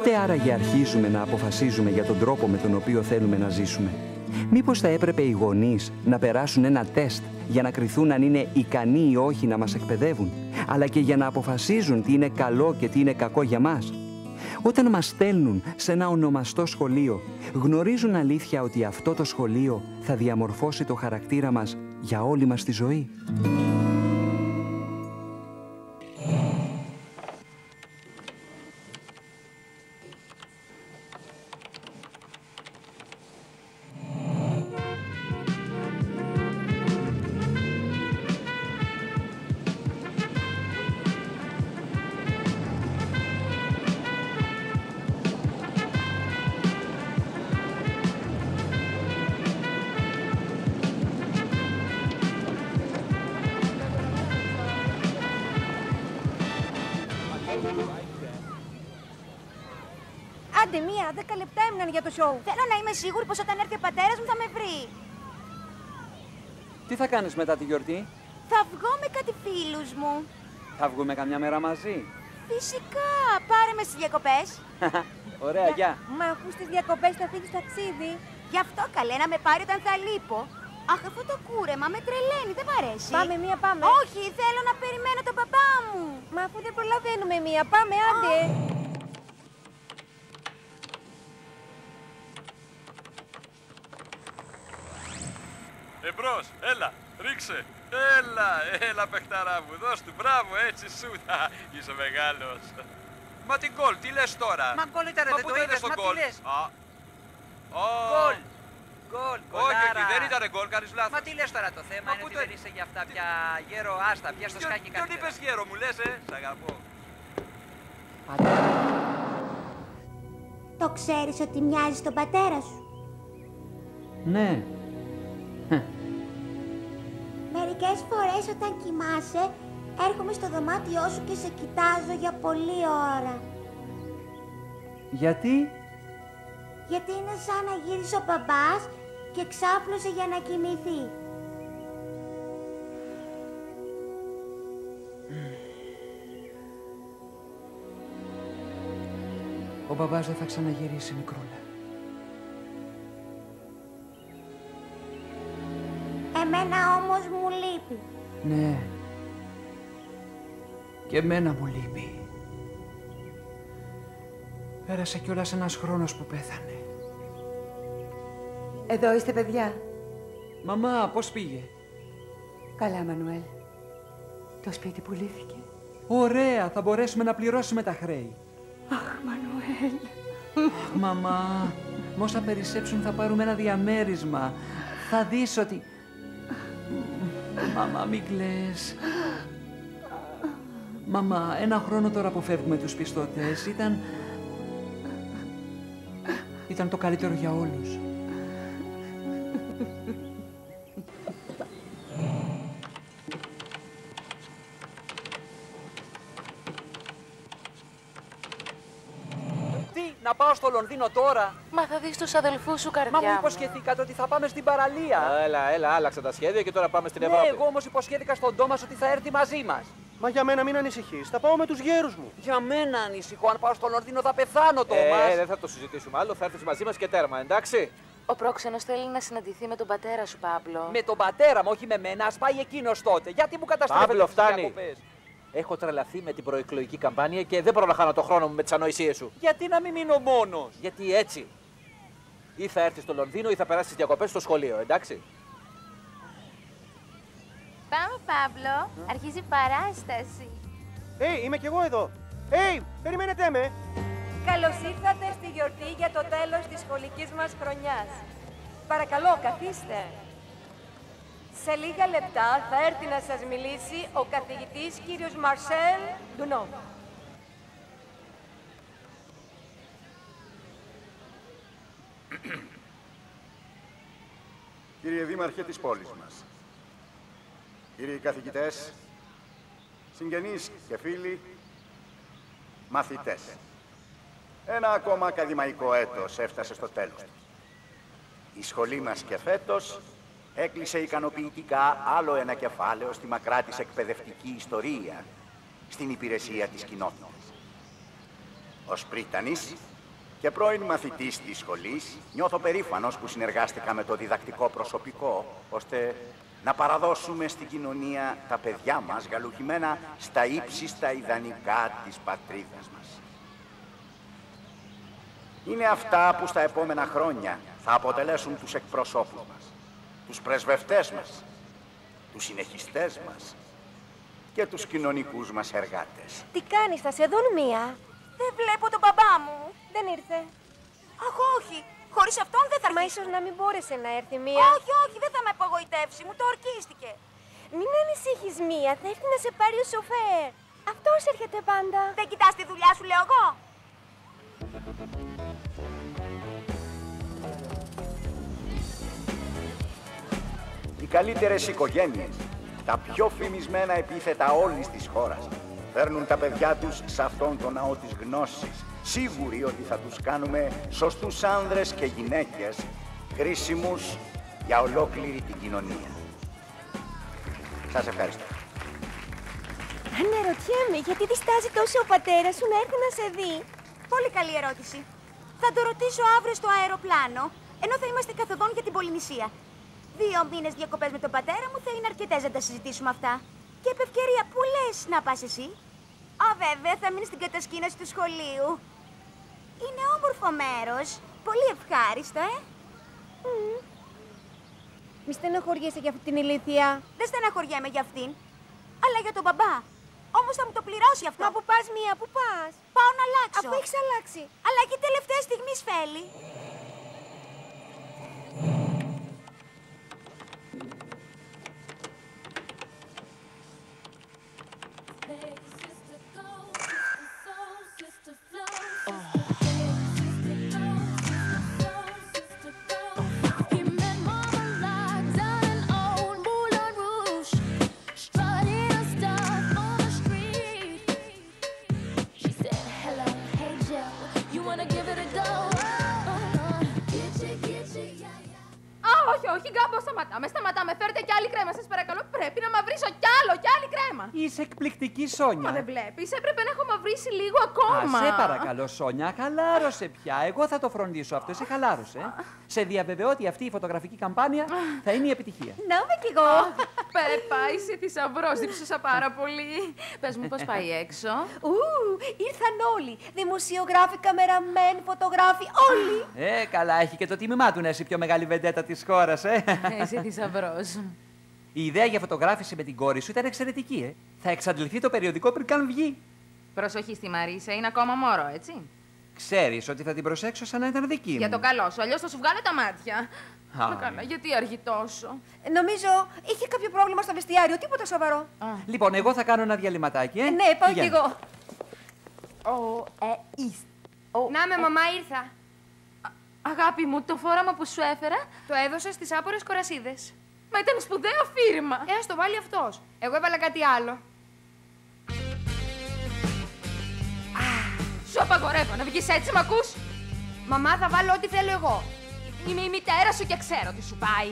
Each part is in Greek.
Πότε άραγε αρχίζουμε να αποφασίζουμε για τον τρόπο με τον οποίο θέλουμε να ζήσουμε? Μήπως θα έπρεπε οι γονείς να περάσουν ένα τεστ για να κριθούν αν είναι ικανοί ή όχι να μας εκπαιδεύουν, αλλά και για να αποφασίζουν τι είναι καλό και τι είναι κακό για μας? Όταν μας στέλνουν σε ένα ονομαστό σχολείο, γνωρίζουν αλήθεια ότι αυτό το σχολείο θα διαμορφώσει το χαρακτήρα μας για όλη μας τη ζωή? Άντε, 10 λεπτά έμειναν για το σοου. Θέλω να είμαι σίγουρη πως όταν έρθει ο πατέρας μου θα με βρει. Τι θα κάνεις μετά τη γιορτή? Θα βγω με κάτι φίλους μου. Θα βγούμε καμιά μέρα μαζί? Φυσικά. Πάρε με στις διακοπές. Ωραία, γεια. Μα αφού στις διακοπές θα φύγεις ταξίδι. Γι' αυτό καλέ να με πάρει όταν θα λείπω. Αχ, αυτό το κούρεμα με τρελαίνει, δεν μ' αρέσει. Πάμε, πάμε. Όχι, θέλω να περιμένω τον παπά μου. Μα αφού δεν προλαβαίνουμε, πάμε, άντε. Εμπρός, έλα, ρίξε. Έλα παιχταρά μου, δώσ' του, μπράβο, έτσι σούτα. Είσαι μεγάλος. Μα την γκολ, τι λες τώρα? Μα γκολ ήταν, δεν το είδες, μα τι λες? Γκολ, γκολ, όχι, δεν ήταν γκολ, κάνεις λάθος. Μα τι λες τώρα, το θέμα είναι ότι δεν είσαι για αυτά πια γέρο, άστα, πια στο σκάκι κάτι. Ποιον είπες γέρο μου, λες, σ' αγαπώ. Το ξέρεις ότι μοιάζει στον πατέρα σου? Ναι. Μερικές φορές όταν κοιμάσαι, έρχομαι στο δωμάτιό σου και σε κοιτάζω για πολλή ώρα. Γιατί? Γιατί είναι σαν να γύρισε ο μπαμπάς και ξάπλωσε για να κοιμηθεί. Ο μπαμπάς δεν θα ξαναγυρίσει, μικρούλα. Εμένα όμως μου λείπει. Ναι. Και εμένα μου λείπει. Πέρασε κιόλας ένας χρόνος που πέθανε. Εδώ είστε, παιδιά. Μαμά, πώς πήγε? Καλά, Μανουέλ. Το σπίτι πουλήθηκε. Ωραία, θα μπορέσουμε να πληρώσουμε τα χρέη. Αχ, Μανουέλ. Μαμά, με όσα περισσέψουν θα πάρουμε ένα διαμέρισμα. Θα δεις ότι... Μαμά, μην κλαις. Μαμά, ένα χρόνο τώρα που φεύγουμε τους πιστωτές ήταν το καλύτερο για όλους. Να πάω στο Λονδίνο τώρα. Μα θα δεις τους αδελφούς σου, καρδιά μου. Μα μου υποσχεθήκατε ότι θα πάμε στην παραλία. Έλα, άλλαξα τα σχέδια και τώρα πάμε στην ναι, Ευρώπη. Εγώ όμως υποσχέθηκα στον Τόμας ότι θα έρθει μαζί μας. Μα για μένα μην ανησυχείς, θα πάω με τους γέρους μου. Για μένα ανησυχώ, αν πάω στο Λονδίνο θα πεθάνω, Τόμας. Δεν θα το συζητήσουμε άλλο, θα έρθεις μαζί μας και τέρμα, εντάξει. Ο πρόξενος θέλει να συναντηθεί με τον πατέρα σου, Παύλο. Με τον πατέρα μου, όχι με μένα, ας πάει εκείνος τότε. Γιατί μου καταστρέφετε Παύλο, τις φτάνει. διακοπές? Έχω τρελαθεί με την προεκλογική καμπάνια και δεν μπορώ να χάνω το χρόνο μου με τις ανοησίες σου. Γιατί να μην μείνω μόνος? Γιατί έτσι. Ή θα έρθεις στο Λονδίνο ή θα περάσεις τις διακοπές στο σχολείο, εντάξει. Πάμε, Παύλο. Αρχίζει η παράσταση. Είμαι κι εγώ εδώ. Περιμένετε με. Καλώς ήρθατε στη γιορτή για το τέλος της σχολικής μας χρονιάς. Παρακαλώ, καθίστε. Σε λίγα λεπτά θα έρθει να σας μιλήσει ο καθηγητής κύριος Μαρσέλ Ντουνό. Κύριε Δήμαρχε της πόλης μας, κύριοι καθηγητές, συγγενείς και φίλοι, μαθητές, ένα ακόμα ακαδημαϊκό έτος έφτασε στο τέλος του. Η σχολή μας και φέτος έκλεισε ικανοποιητικά άλλο ένα κεφάλαιο στη μακρά της εκπαιδευτική ιστορία στην υπηρεσία της κοινότητας. Ως πρίτανης, Και πρώην μαθητής της σχολής, νιώθω περήφανος που συνεργάστηκα με το διδακτικό προσωπικό, ώστε να παραδώσουμε στην κοινωνία τα παιδιά μας γαλουχημένα στα ύψιστα ιδανικά της πατρίδας μας. Είναι αυτά που στα επόμενα χρόνια θα αποτελέσουν τους εκπροσώπους μας, τους πρεσβευτές μας, τους συνεχιστές μας και τους κοινωνικούς μας εργάτες. Τι κάνεις, θα σε δουν μία? Δεν βλέπω τον μπαμπά μου. Δεν ήρθε. Αχ, όχι. Χωρίς αυτόν δεν θα έρθει. Μα ίσως να μην μπόρεσε να έρθει μία. Όχι, όχι, δεν θα με απογοητεύσει. Μου το ορκίστηκε. Μην ανησύχεις μία, θα έρθει να σε πάρει ο σοφέρ. Αυτός έρχεται πάντα. Δεν κοιτάς τη δουλειά σου, λέω εγώ. Οι καλύτερες οικογένειες, τα πιο φημισμένα επίθετα όλης της χώρας, φέρνουν τα παιδιά τους σε αυτόν τον ναό της γνώσης, σίγουροι ότι θα τους κάνουμε σωστούς άνδρες και γυναίκες, χρήσιμους για ολόκληρη την κοινωνία. Σας ευχαριστώ. Αναρωτιέμαι, γιατί διστάζει τόσο ο πατέρας σου να έρθει να σε δει? Πολύ καλή ερώτηση. Θα το ρωτήσω αύριο στο αεροπλάνο, ενώ θα είμαστε καθοδόν για την Πολυνησία. 2 μήνες διακοπές με τον πατέρα μου θα είναι αρκετές να τα συζητήσουμε αυτά. Και επ' ευκαιρία, πού λες να πας εσύ? Α, βέβαια, θα μείνει στην κατασκήνωση του σχολείου. Είναι όμορφο μέρος. Πολύ ευχάριστο, Μη στεναχωριέσαι για αυτή την ηλίθεια. Δεν στεναχωριέμαι για αυτήν, αλλά για τον μπαμπά. Όμως θα μου το πληρώσει αυτό. Μα που πας, μία, που πας? Πάω να αλλάξω. Αφού έχεις αλλάξει. Αλλαγή τελευταία στιγμής, Φέλη. Σταματάμε, φέρτε κι άλλη κρέμα, σας παρακαλώ. Πρέπει να μαυρίσω κι άλλη κρέμα. Είσαι εκπληκτική, Σόνια. Μα δεν βλέπεις, έπρεπε να έχω μαυρίσει λίγο ακόμα. Σε παρακαλώ, Σόνια, χαλάρωσε πια. Εγώ θα το φροντίσω αυτό, εσύ χαλάρωσε. Σε διαβεβαιώ ότι αυτή η φωτογραφική καμπάνια θα είναι η επιτυχία. Να είμαι κι εγώ. Πέπα, είσαι θησαυρός, δίψωσα πάρα πολύ. Πες μου πώς πάει έξω. Ήρθαν όλοι. Δημοσιογράφοι, καμεραμένοι, φωτογράφοι, όλοι. Καλά, έχει και το τίμημά του να είσαι η πιο μεγάλη βεντέτα της χώρας, Είσαι θησαυρός. Η ιδέα για φωτογράφηση με την κόρη σου ήταν εξαιρετική, Θα εξαντληθεί το περιοδικό πριν καν βγει. Προσοχή στη Μαρίσα, είναι ακόμα μωρό, έτσι. Ξέρεις ότι θα την προσέξω σαν να ήταν δική μου. Για το καλό σου, αλλιώς θα σου βγάλω τα μάτια. Μα καλά, γιατί αργεί τόσο. Νομίζω είχε κάποιο πρόβλημα στο βεστιάριο, τίποτα σοβαρό. Λοιπόν, εγώ θα κάνω ένα διαλυματάκι, Ναι, πάω κι εγώ. Να με, μαμά, ήρθα. Αγάπη μου, το φόραμα που σου έφερα το έδωσα στις άπορες κορασίδες. Μα ήταν σπουδαίο φύρμα. Ας το βάλει αυτός. Εγώ έβαλα κάτι άλλο. Σου απαγορεύω να βγεις έτσι, μ' ακούς? Μαμά, θα βάλω ό,τι θέλω εγώ. Είμαι η μητέρα σου και ξέρω τι σου πάει.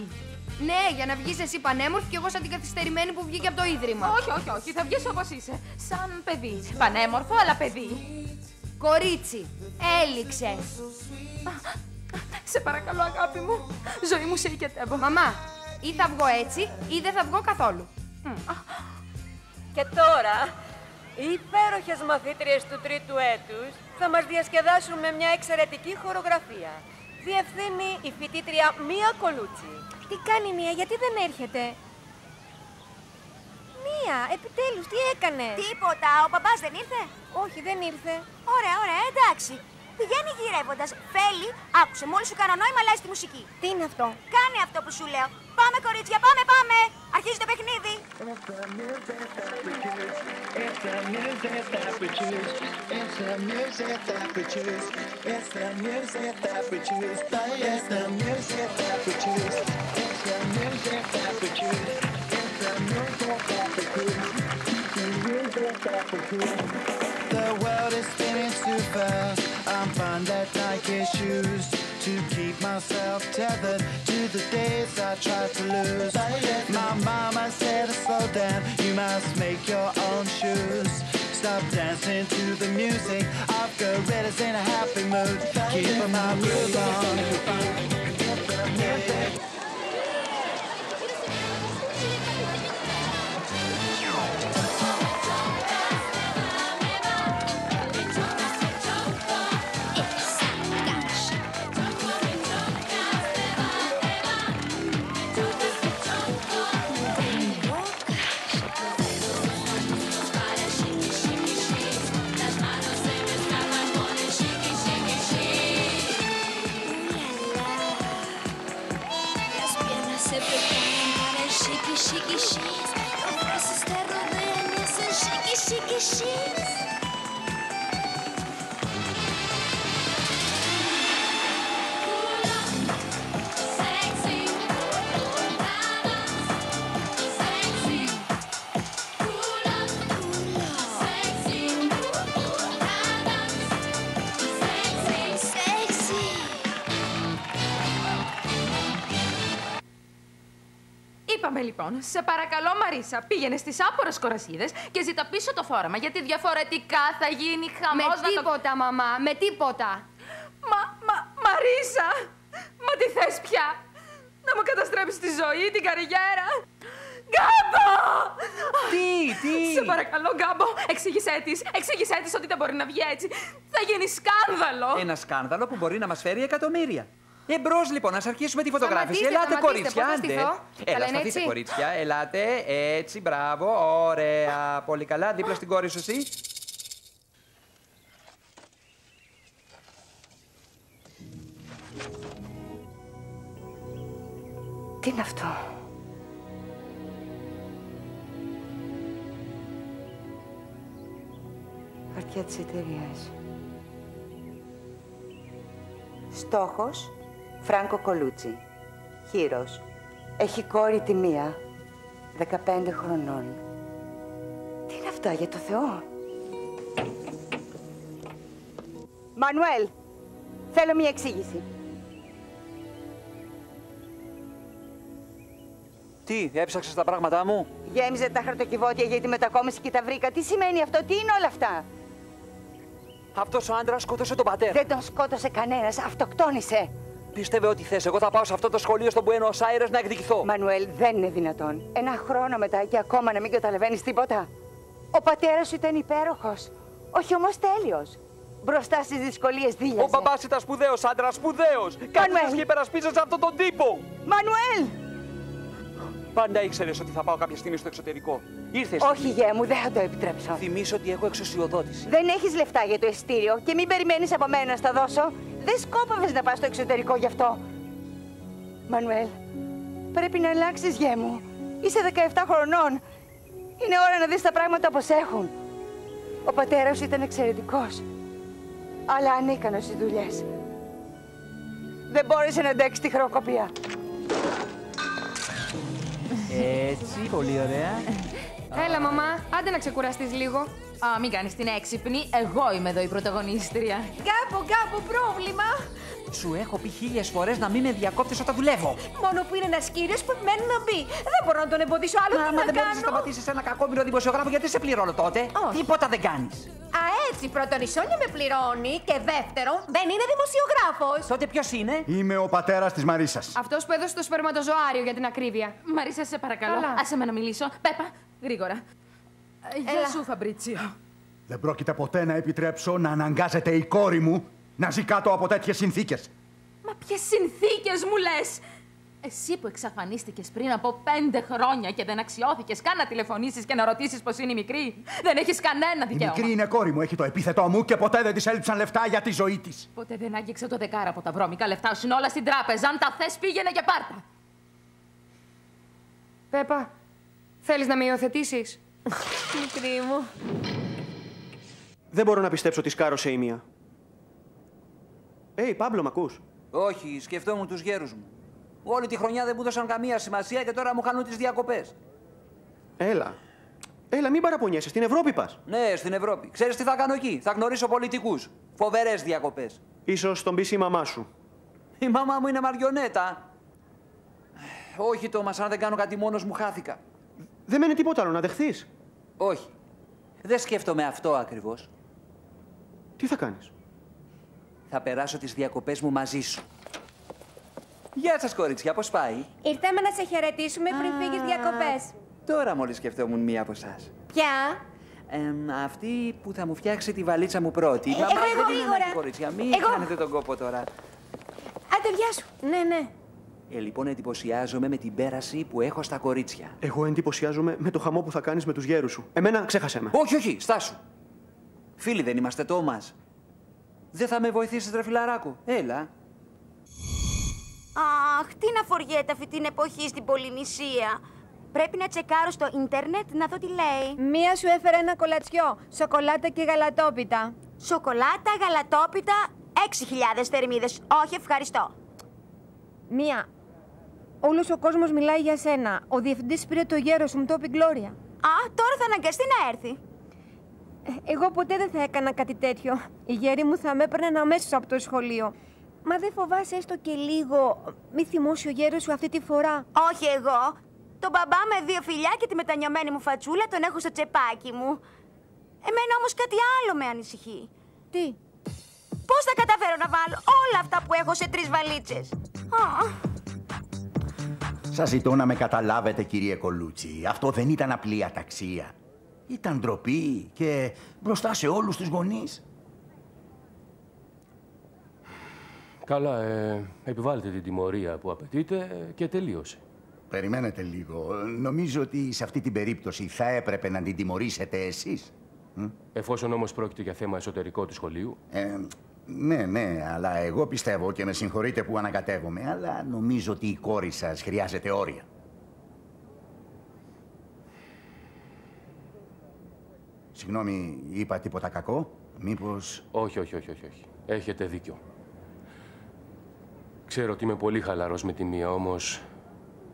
Ναι, για να βγεις εσύ πανέμορφη και εγώ σαν την καθυστερημένη που βγήκε από το ίδρυμα. Όχι, θα βγεις όπως είσαι. Σαν παιδί. Πανέμορφο, αλλά παιδί. Κορίτσι, έληξε. Σε παρακαλώ, αγάπη μου. Ζωή μου, σε οικετεύω. Μαμά, ή θα βγω έτσι ή δεν θα βγω καθόλου. Και τώρα, οι υπέροχες μαθήτριες του 3ου έτους θα μας διασκεδάσουν με μια εξαιρετική χορογραφία. Διευθύνει η φοιτήτρια Μία Κολούτσι. Τι κάνει Μία, γιατί δεν έρχεται? Μία, επιτέλους, τι έκανε? Τίποτα, ο μπαμπάς δεν ήρθε? Όχι, δεν ήρθε. Ωραία, εντάξει. Πηγαίνει γυρεύοντας. Φέλη, άκουσε, μόλις σου κάνω νόημα, αλλάζει τη μουσική. Τι είναι αυτό? Κάνε αυτό που σου λέω. Πάμε, κορίτσια, πάμε. Αρχίζει το παιχνίδι. The world is spinning too fast. I'm fine that Nike shoes to keep myself tethered to the days I tried to lose. My mama said to slow down, you must make your own shoes. Stop dancing to the music of gorillas in a happy mood. Keep my groove on. Είπαμε λοιπόν, σε παρακαλώ Μαρίσα, πήγαινε στις άπορες κορασίδες και ζήτα πίσω το φόρεμα, γιατί διαφορετικά θα γίνει χαμός. Με τίποτα, μαμά, με τίποτα. Μαρίσα, μα τι θες πια, να μου καταστρέψεις τη ζωή, την καριέρα. Γκάμπο! Τι! Σε παρακαλώ, Γκάμπο, εξήγησέ της ότι δεν μπορεί να βγει έτσι. Θα γίνει σκάνδαλο. Ένα σκάνδαλο που μπορεί να μας φέρει εκατομμύρια. Εμπρός λοιπόν, ας αρχίσουμε τη φωτογράφηση. Ελάτε, κορίτσια, άντε. Έλα, σταθείτε, κορίτσια, ελάτε. Έτσι, μπράβο, ωραία. Πολύ καλά, δίπλα στην κόρη σου εσύ. Τι είναι αυτό? Χαρτιά της εταιρείας. Στόχος, Φράνκο Κολούτσι. Χείρος. Έχει κόρη τη μία, 15 χρονών. Τι είναι αυτά, για το Θεό? Μανουέλ, θέλω μία εξήγηση. Τι, έψαξες τα πράγματά μου? Γέμιζε τα χαρτοκιβώτια για τη μετακόμιση και τα βρήκα. Τι σημαίνει αυτό, τι είναι όλα αυτά? Αυτός ο άντρας σκότωσε τον πατέρα. Δεν τον σκότωσε κανένας, αυτοκτόνησε. Πίστευε ότι θες. Εγώ θα πάω σε αυτό το σχολείο στο Μπουένος Άιρες να εκδικηθώ. Μανουέλ, δεν είναι δυνατόν. Ένα χρόνο μετά και ακόμα να μην καταλαβαίνεις τίποτα. Ο πατέρας σου ήταν υπέροχος. Όχι όμως τέλειος. Μπροστά στις δυσκολίες δίλιαζε. Ο μπαμπάς ήταν σπουδαίος άντρας, σπουδαίος. Κάθεσαι και υπερασπίζεσαι αυτόν τον τύπο. Μανουέλ! Πάντα ήξερες ότι θα πάω κάποια στιγμή στο εξωτερικό. Ήρθες. Όχι, γέ μου, δεν θα το επιτρέψω. Θυμήσου ότι έχω εξουσιοδότηση. Δεν έχεις λεφτά για το εισιτήριο και μην περιμένεις από μένα να στα δώσω. Δεν σκόπαβες να πας στο εξωτερικό γι' αυτό. Μανουέλ, πρέπει να αλλάξεις, γέ μου. Είσαι 17 χρονών. Είναι ώρα να δεις τα πράγματα όπως έχουν. Ο πατέρας σου ήταν εξαιρετικός, αλλά ανίκανος στις δουλειές. Δεν μπόρεσε να αντέξει τη χρεοκοπία. Έτσι, πολύ ωραία. Έλα, μαμά, άντε να ξεκουραστείς λίγο. Μην κάνεις την έξυπνη. Εγώ είμαι εδώ η πρωταγωνίστρια. Γκάμπο, πρόβλημα. Σου έχω πει 1000 φορές να μην με διακόπτεις όταν δουλεύω. Μόνο που είναι ένας κύριος που μένει να μπει. Δεν μπορώ να τον εμποδίσω άλλο. Τι να δεν μπορείς να σταματήσεις ένα κακόμοιρο δημοσιογράφο, γιατί σε πληρώνω τότε? Όχι. Τίποτα δεν κάνεις. Έτσι, πρώτον η Σόνια με πληρώνει και δεύτερον δεν είναι δημοσιογράφος. Τότε ποιος είναι? Είμαι ο πατέρας της Μαρίσας. Αυτός που έδωσε το σπερματοζωάριο για την ακρίβεια. Μαρίσα, σε παρακαλώ. Καλά. Άσε με να μιλήσω. Πέπα, γρήγορα. Γεια σου, Φαμπρίτσιο. Δεν πρόκειται ποτέ να επιτρέψω να αναγκάζεται η κόρη μου να ζει κάτω από τέτοιες συνθήκες. Μα ποιες συνθήκες μου λες? Εσύ που εξαφανίστηκες πριν από 5 χρόνια και δεν αξιώθηκες καν να τηλεφωνήσεις και να ρωτήσεις πως είναι η μικρή. Δεν έχεις κανένα δικαίωμα. Η μικρή είναι κόρη μου, έχει το επίθετό μου και ποτέ δεν της έλειψαν λεφτά για τη ζωή της. Ποτέ δεν άγγιξε το δεκάρα από τα βρώμικα λεφτά σου, είναι όλα στην τράπεζα. Αν τα θες, πήγαινε και πάρτα. Πέπα, θέλεις να με υιοθετήσεις? Μικρή μου. Δεν μπορώ να πιστέψω ότι σκάρωσε η μία. Παύλο, μ' ακούς? Όχι, σκεφτόμουν τους γέρους μου. Όλη τη χρονιά δεν μου έδωσαν καμία σημασία και τώρα μου χάνουν τις διακοπές. Έλα, μην παραπονιέσαι. Στην Ευρώπη πας. Ναι, στην Ευρώπη. Ξέρεις τι θα κάνω εκεί? Θα γνωρίσω πολιτικούς. Φοβερές διακοπές. Ίσως τον πεις η μαμά σου. Η μαμά μου είναι μαριονέτα. Όχι, Τόμας, αν δεν κάνω κάτι μόνος μου, χάθηκα. Δεν μένει τίποτα άλλο να δεχθείς. Όχι. Δεν σκέφτομαι αυτό ακριβώς. Τι θα κάνεις? Θα περάσω τις διακοπές μου μαζί σου. Γεια σας, κορίτσια, πώς πάει? Ήρθαμε να σε χαιρετήσουμε πριν φύγεις διακοπές. Τώρα μόλις σκεφτόμουν μία από εσάς. Ποια? Αυτή που θα μου φτιάξει τη βαλίτσα μου πρώτη. Εγώ, γρήγορα. Κορίτσια, μην κάνετε τον κόπο τώρα. Άντε, γεια σου. Ναι. Λοιπόν, εντυπωσιάζομαι με την πέραση που έχω στα κορίτσια. Εγώ εντυπωσιάζομαι με το χαμό που θα κάνεις με τους γέρους σου. Εμένα ξέχασέ με. Όχι, στάσου. Φίλοι δεν είμαστε, Τόμας. Δεν θα με βοηθήσεις, ρε φιλαράκο? Έλα. Αχ, τι να φοριέται αυτή την εποχή στην Πολυνησία. Πρέπει να τσεκάρω στο ίντερνετ να δω τι λέει. Μία σου έφερε ένα κολατσιό. Σοκολάτα και γαλατόπιτα. Σοκολάτα, γαλατόπιτα, 6.000 θερμίδες. Όχι, ευχαριστώ. Μία. Όλος ο κόσμος μιλάει για σένα. Ο διευθυντής πήρε το γέρο σου, μου το είπε η Γκλώρια. Α, τώρα θα αναγκαστεί να έρθει. Εγώ ποτέ δεν θα έκανα κάτι τέτοιο. Οι γέροι μου θα με έπαιρναν αμέσως από το σχολείο. Μα δεν φοβάσαι έστω και λίγο μη θυμώσει ο γέρος σου αυτή τη φορά? Όχι εγώ. Τον μπαμπά με 2 φιλιά και τη μετανιωμένη μου φατσούλα τον έχω στο τσεπάκι μου. Εμένα όμως κάτι άλλο με ανησυχεί. Τι? Πώς θα καταφέρω να βάλω όλα αυτά που έχω σε 3 βαλίτσες? Σας ζητώ να με καταλάβετε, κύριε Κολούτσι. Αυτό δεν ήταν απλή αταξία. Ήταν ντροπή και μπροστά σε όλους τους γονείς. Καλά, επιβάλλετε την τιμωρία που απαιτείτε και τελείωσε. Περιμένετε λίγο. Νομίζω ότι σε αυτή την περίπτωση θα έπρεπε να την τιμωρήσετε εσείς. Εφόσον όμως πρόκειται για θέμα εσωτερικό του σχολείου. Ναι, αλλά εγώ πιστεύω και με συγχωρείτε που ανακατεύομαι, αλλά νομίζω ότι η κόρη σας χρειάζεται όρια. Συγγνώμη, είπα τίποτα κακό? Μήπως... Όχι. Έχετε δίκιο. Ξέρω ότι είμαι πολύ χαλαρός με τη μία, όμως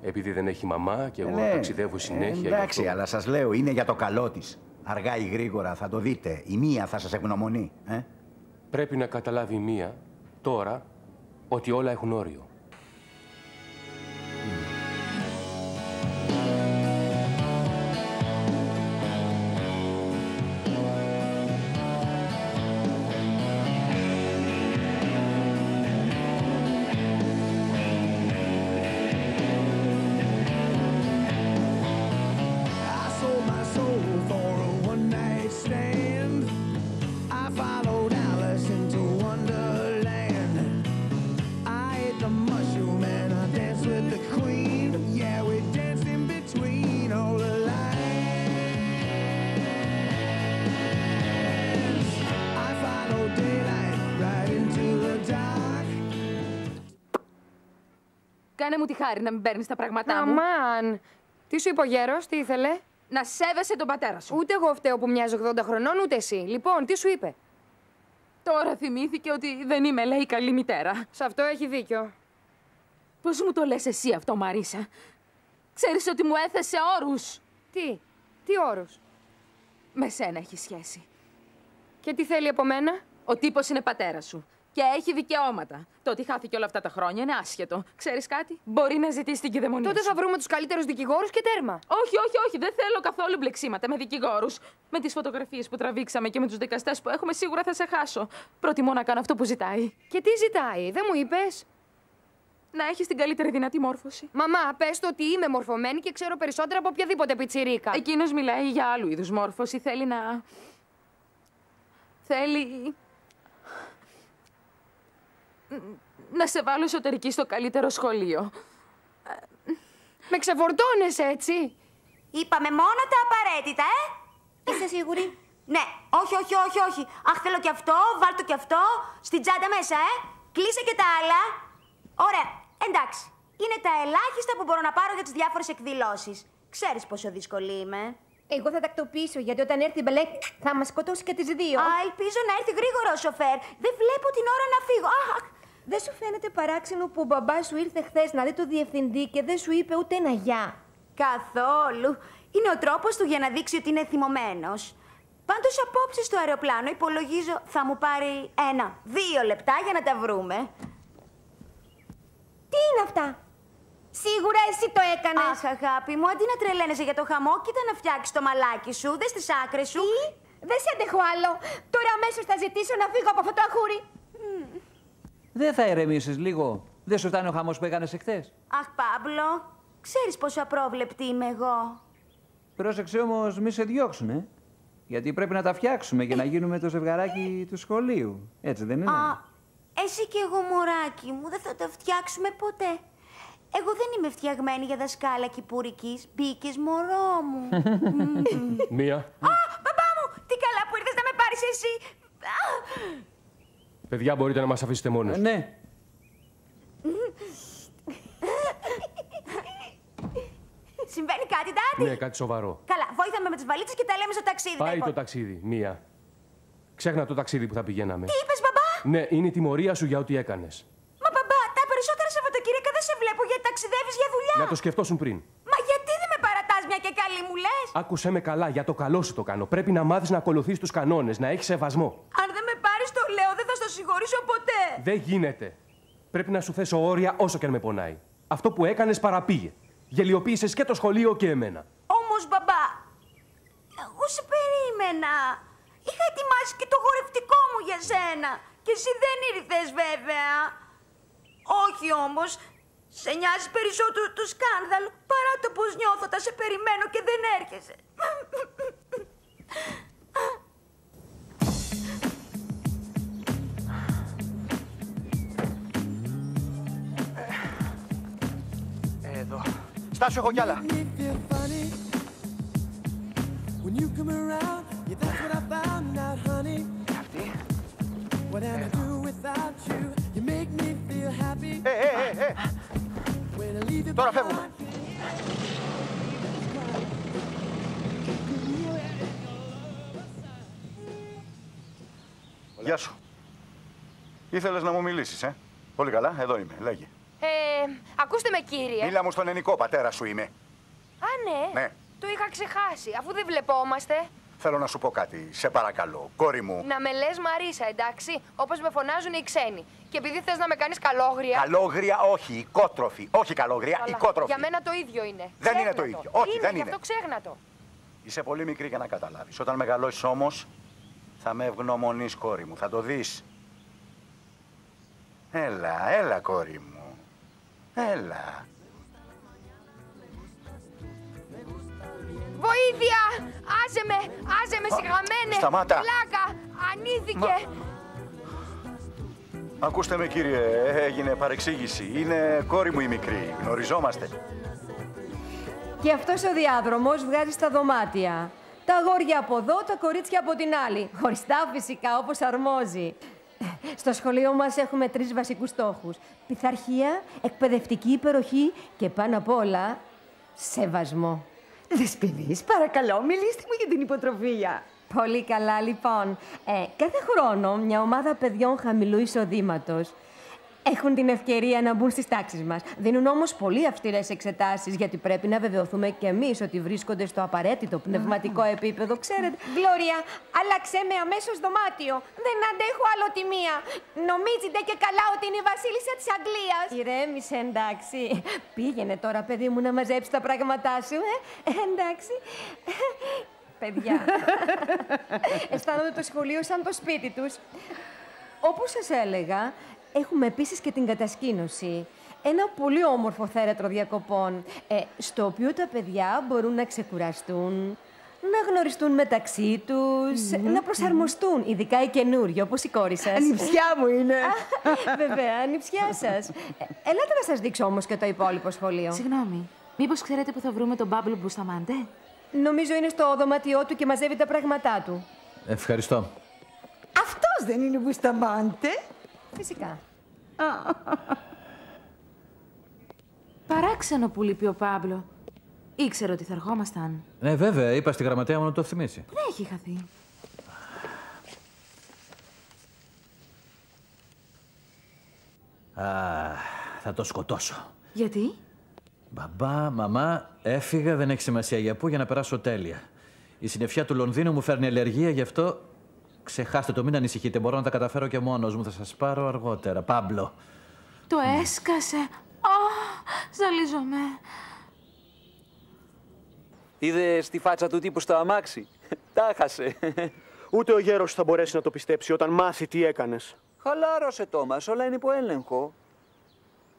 επειδή δεν έχει μαμά και εγώ ταξιδεύω συνέχεια... Εντάξει, αυτό... αλλά σας λέω, είναι για το καλό της. Αργά ή γρήγορα θα το δείτε. Η μία θα σας ευγνωμονεί. Πρέπει να καταλάβει η μία τώρα ότι όλα έχουν όριο. Κάνε μου τη χάρη να μην παίρνεις τα πράγματά μου. Αμάν! Τι σου είπε ο γέρος, τι ήθελε? Να σέβεσαι τον πατέρα σου. Ούτε εγώ φταίω που μοιάζω 80 χρονών, ούτε εσύ. Λοιπόν, τι σου είπε? Τώρα θυμήθηκε ότι δεν είμαι, λέει, καλή μητέρα. Σε αυτό έχει δίκιο. Πώς μου το λες εσύ αυτό, Μαρίσα? Ξέρεις ότι μου έθεσε όρους. Τι όρους? Με σένα έχει σχέση. Και τι θέλει από μένα? Ο τύπος είναι πατέρα σου. Και έχει δικαιώματα. Το ότι χάθηκε όλα αυτά τα χρόνια είναι άσχετο. Ξέρεις κάτι? Μπορεί να ζητήσει την κυδαιμονία. Τότε θα βρούμε τους καλύτερους δικηγόρους και τέρμα. Όχι. Δεν θέλω καθόλου μπλεξίματα με δικηγόρους. Με τις φωτογραφίες που τραβήξαμε και με τους δικαστές που έχουμε, σίγουρα θα σε χάσω. Προτιμώ να κάνω αυτό που ζητάει. Και τι ζητάει, δεν μου είπες? Να έχεις την καλύτερη δυνατή μόρφωση. Μαμά, πες το ότι είμαι μορφωμένη και ξέρω περισσότερα από οποιαδήποτε πιτσιρίκα. Εκείνος μιλάει για άλλου είδους μόρφωση. Θέλει να. Να σε βάλω εσωτερική στο καλύτερο σχολείο. Με ξεφορτώνεσαι, έτσι. Είπαμε μόνο τα απαραίτητα, Είσαι σίγουρη? Ναι. Όχι. Αχ, θέλω και αυτό, βάλ' το και αυτό. Στην τσάντα μέσα, Κλείσε και τα άλλα. Ωραία. Εντάξει. Είναι τα ελάχιστα που μπορώ να πάρω για τις διάφορες εκδηλώσεις. Ξέρεις πόσο δύσκολη είμαι. Εγώ θα τακτοποιήσω, γιατί όταν έρθει η Μπελέ θα μας σκοτώσει και τις δύο. Ελπίζω να έρθει γρήγορα ο σοφέρ. Δεν βλέπω την ώρα να φύγω. Δεν σου φαίνεται παράξενο που ο μπαμπάς σου ήρθε χθες να δει το διευθυντή και δεν σου είπε ούτε ένα γεια? Καθόλου. Είναι ο τρόπος του για να δείξει ότι είναι θυμωμένος. Πάντως απόψε στο αεροπλάνο υπολογίζω θα μου πάρει 1-2 λεπτά για να τα βρούμε. Τι είναι αυτά? Σίγουρα εσύ το έκανες. Αχ, αγάπη μου, αντί να τρελαίνεσαι για το χαμό, κοίτα να φτιάξεις το μαλάκι σου, δες τις άκρες σου. Δεν σε αντέχω άλλο. Τώρα αμέσως θα ζητήσω να φύγω από αυτό το αχούρι. Δεν θα ηρεμήσεις λίγο? Δεν σου φτάνει ο χαμός που έκανες εχθές? Αχ, Παύλο, ξέρεις πόσο απρόβλεπτη είμαι εγώ. Πρόσεξε όμως μη σε διώξουνε. Γιατί πρέπει να τα φτιάξουμε για να γίνουμε το ζευγαράκι του σχολείου. Έτσι δεν είναι? Εσύ και εγώ, μωράκι μου, δεν θα τα φτιάξουμε ποτέ. Εγώ δεν είμαι φτιαγμένη για δασκάλα κυπουρικής. Μπήκες, μωρό μου. Μία. Μπαμπά μου, τι καλά που ήρθες να με πάρεις εσύ. Παιδιά, μπορείτε να μας αφήσετε μόνος. Ναι. Συμβαίνει κάτι, Ντάντι? Ναι, κάτι σοβαρό. Καλά, βόηθαμε με τις βαλίτσες και τα λέμε στο ταξίδι. Πάει το ταξίδι, Μία. Ξέχνα το ταξίδι που θα πηγαίναμε. Τι είπες, μπαμπά? Ναι, είναι η τιμωρία σου για ό,τι έκανες. Μα μπαμπά, τα περισσότερα Σαββατοκύριακα δεν σε βλέπω γιατί ταξιδεύεις για δουλειά. Να το σκεφτόσουν πριν. Μα γιατί δεν με παρατάς μια και καλή μου λες? Άκουσέ με καλά, για το καλό σου το κάνω. Πρέπει να μάθεις να ακολουθείς τους κανόνες, να έχεις σεβασμό. Αν δεν με πάρεις το λέω, δεν θα στο συγχωρήσω ποτέ. Δεν γίνεται. Πρέπει να σου θέσω όρια όσο και αν με πονάει. Αυτό που έκανες παραπήγε. Γελιοποίησες και το σχολείο και εμένα. Όμως, μπαμπά, εγώ σε περίμενα. Είχα ετοιμάσει και το χορευτικό μου για σένα. Και εσύ δεν ήρθες, βέβαια. Όχι όμως, σε νοιάζει περισσότερο το σκάνδαλο παρά το πως νιώθω. Τα σε περιμένω και δεν έρχεσαι. Εδώ. Στάσου, έχω κι άλλα. Αυτή. Τώρα φεύγουμε. Γεια σου. Ήθελες να μου μιλήσεις, Πολύ καλά, εδώ είμαι, λέγε. Ακούστε με, κύριε. Μίλα μου στον ενικό, πατέρα σου είμαι. Α, ναι. Ναι. Το είχα ξεχάσει, αφού δεν βλεπόμαστε. Θέλω να σου πω κάτι, σε παρακαλώ, κόρη μου. Να με λες Μαρίσα, εντάξει, όπως με φωνάζουν οι ξένοι. Και επειδή θες να με κάνεις καλόγρια... Καλόγρια, όχι, οικότροφη. Όχι καλόγρια, οικότροφη. Για μένα το ίδιο είναι. Δεν Ξέχνα είναι το ίδιο. Όχι, δεν είναι. είναι. Αυτό ξέχνα το. Είσαι πολύ μικρή για να καταλάβεις. Όταν μεγαλώσεις όμως, θα με ευγνωμονείς, κόρη μου. Θα το δεις. Έλα, κόρη μου. Έλα. Βοήθεια! Άσε με, σιγαμένε! Σταμάτα! Πλάκα! Ανήθηκε! Ακούστε με, κύριε, έγινε παρεξήγηση. Είναι κόρη μου η μικρή. Γνωριζόμαστε. Και αυτός ο διάδρομος βγάζει στα δωμάτια. Τα αγόρια από εδώ, τα κορίτσια από την άλλη. Χωριστά φυσικά, όπως αρμόζει. Στο σχολείο μας έχουμε 3 βασικούς στόχους. Πειθαρχία, εκπαιδευτική υπεροχή και πάνω απ' όλα, σεβασμό. Δεσποινής, παρακαλώ, μιλήστε μου για την υποτροφία. Πολύ καλά, λοιπόν. Κάθε χρόνο μια ομάδα παιδιών χαμηλού εισοδήματος έχουν την ευκαιρία να μπουν στις τάξεις μας. Δίνουν όμως πολύ αυστηρές εξετάσεις, γιατί πρέπει να βεβαιωθούμε κι εμείς ότι βρίσκονται στο απαραίτητο πνευματικό επίπεδο, ξέρετε. Γλώρια, άλλαξέ με αμέσως δωμάτιο. Δεν αντέχω άλλο τη μία. Νομίζετε και καλά ότι είναι η βασίλισσα της Αγγλίας. Ηρέμησε, εντάξει. Πήγαινε τώρα, παιδί μου, να μαζέψει τα πράγματά σου, εντάξει. Παιδιά, αισθάνονται το σχολείο σαν το σπίτι τους. Όπως σας έλεγα, έχουμε επίσης και την κατασκήνωση. Ένα πολύ όμορφο θέρετρο διακοπών, στο οποίο τα παιδιά μπορούν να ξεκουραστούν, να γνωριστούν μεταξύ τους, να προσαρμοστούν, ειδικά οι καινούριοι, όπως η κόρη σας. Ανιψιά μου είναι. Βέβαια, ανιψιά σας. Ελάτε να σας δείξω όμως και το υπόλοιπο σχολείο. Συγγνώμη, μήπως ξέρετε που θα βρούμε τον Παύλο Μπουσταμάντε? Νομίζω είναι στο δωμάτιό του και μαζεύει τα πράγματά του. Ευχαριστώ. Αυτός δεν είναι Μπουσταμάντε? Φυσικά. Παράξενο που λείπει ο Παύλο. Ήξερε ότι θα ερχόμασταν. Ναι, βέβαια, είπα στη γραμματέα μου να το θυμίσει. Δεν έχει χαθεί. Θα το σκοτώσω. Γιατί? Μπαμπά, μαμά, έφυγα, δεν έχει σημασία για πού, για να περάσω τέλεια. Η συννεφιά του Λονδίνου μου φέρνει αλλεργία, γι' αυτό ξεχάστε το, μην ανησυχείτε. Μπορώ να τα καταφέρω και μόνος μου. Θα σας πάρω αργότερα. Πάμπλο. Το έσκασε. Ζαλίζομαι. Είδες τη φάτσα του τύπου στο αμάξι? Τα χάσε. Ούτε ο γέρος θα μπορέσει να το πιστέψει όταν μάθει τι έκανες. Χαλάρωσε, Τόμας. Όλα είναι υπό έλεγχο.